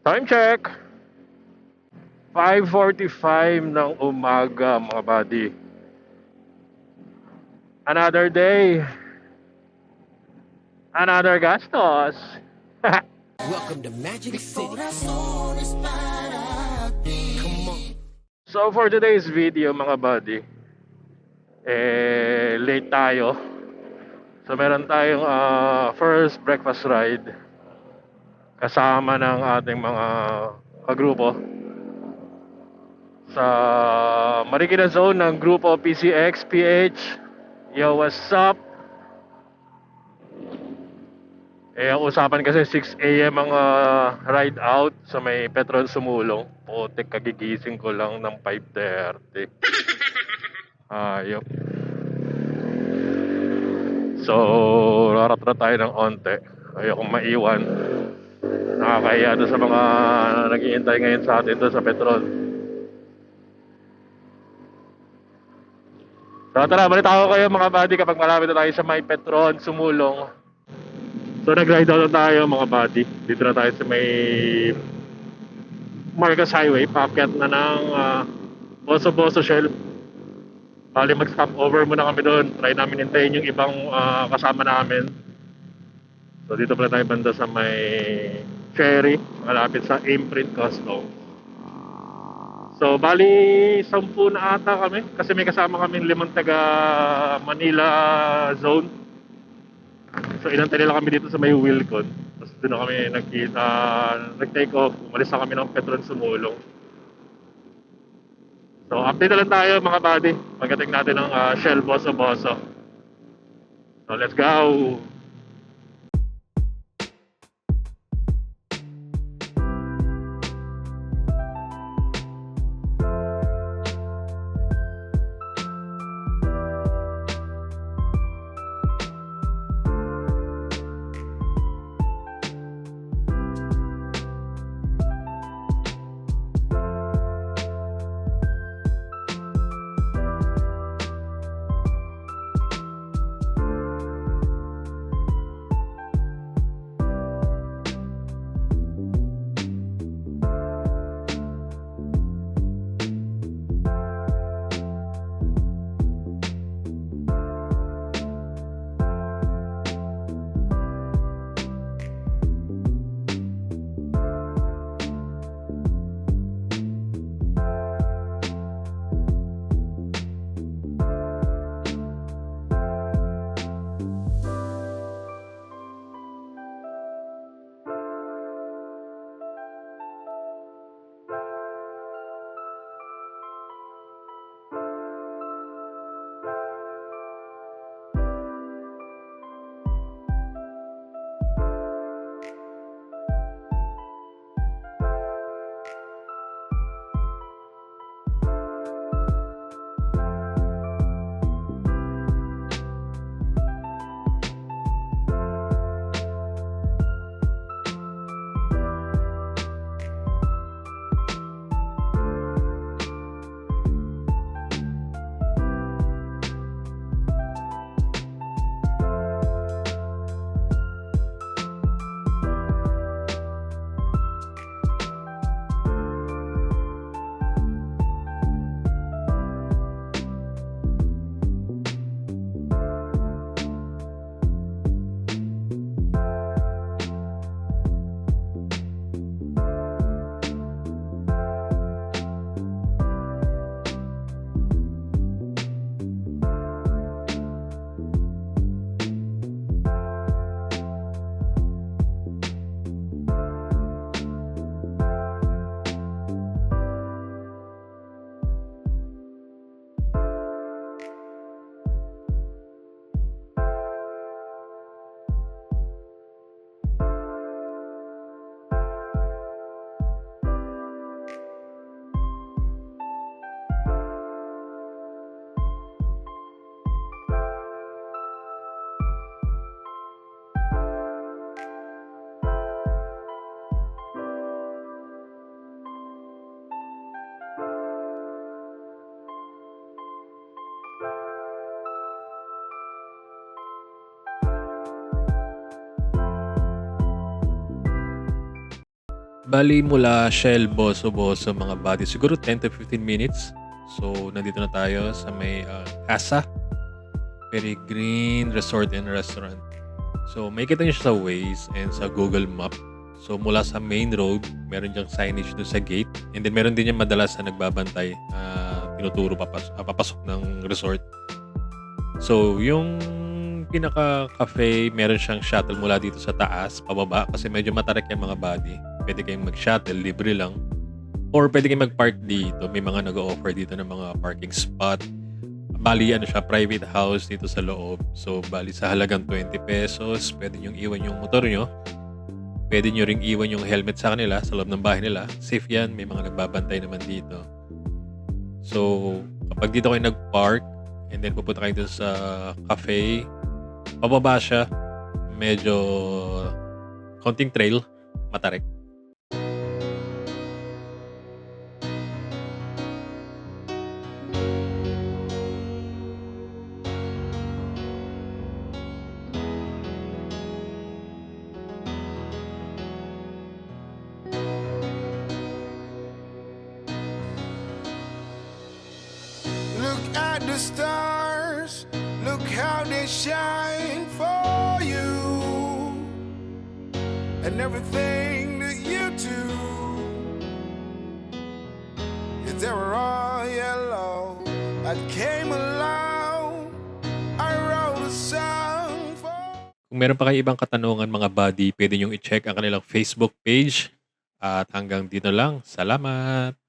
Time check. 5:45 ng umaga mga buddy. Another day. Another gastos. Welcome to Magic City. Come on. So for today's video mga buddy, late tayo. So meron tayong first breakfast ride kasama ng ating mga kagrupo sa Marikina Zone ng grupo PCX PH. Yo, what's up? Ang usapan kasi 6 AM ang ride out sa may Petron Sumulong. Putik, kagigising ko lang ng 5:30. Ayop. So, rarap-rap tayo ng onte. Ayokong maiwan. Nakakahiya doon sa mga naghihintay ngayon sa atin doon sa Petron. So, tara, balita ko kayo mga buddy kapag malapit na tayo sa may Petron Sumulong. So nag-ride out na tayo mga buddy. Dito na tayo sa may Marcos Highway. Paakyat na ng Boso Shell. Bali mag-stop over muna kami doon. Try namin hintayin yung ibang kasama namin. So dito pala tayo banda sa may Cherry, malapit sa Imprint Custom. So bali 10 na ata kami. Kasi may kasama kami 5 taga Manila Zone. So inantay nila kami dito sa may Wilcon. Tapos doon na kami nag-take off. Umalis na kami ng Petron Sumulong. So update na lang tayo mga buddy pagdating natin ng Shell Boso. So let's go! Bali mula Shell, Boso-Boso mga buddy, siguro 10 to 15 minutes. So, nandito na tayo sa may Casa Peregrine Resort and Restaurant. So, may kita nyo siya sa Waze and sa Google Map. So, mula sa main road, meron diyang signage doon sa gate. And then, meron din yung madalas na nagbabantay, tinuturo papasok ng resort. So, yung pinaka-cafe, meron siyang shuttle mula dito sa taas, pababa, kasi medyo matarik yung mga body. Pwede kayong mag-shuttle, libre lang. Or pwede kayong mag-park dito. May mga nag-o-offer dito ng mga parking spot. Bali, ano siya, private house dito sa loob. So, bali sa halagang 20 pesos, pwede nyo iwan yung motor nyo. Pwede nyo ring iwan yung helmet sa kanila, sa loob ng bahay nila. Safe yan, may mga nagbabantay naman dito. So, kapag dito kayo nag-park, and then pupunta kayo dun sa cafe, pababa siya, medyo konting trail, matarik. Look at the stars, look how they shine for you, and everything that you do. If they were all yellow, I came along, I wrote a song for. Kung meron pa kayo ibang katanungan mga buddy, pwede nyong i-check ang kanilang Facebook page. At hanggang dito lang. Salamat!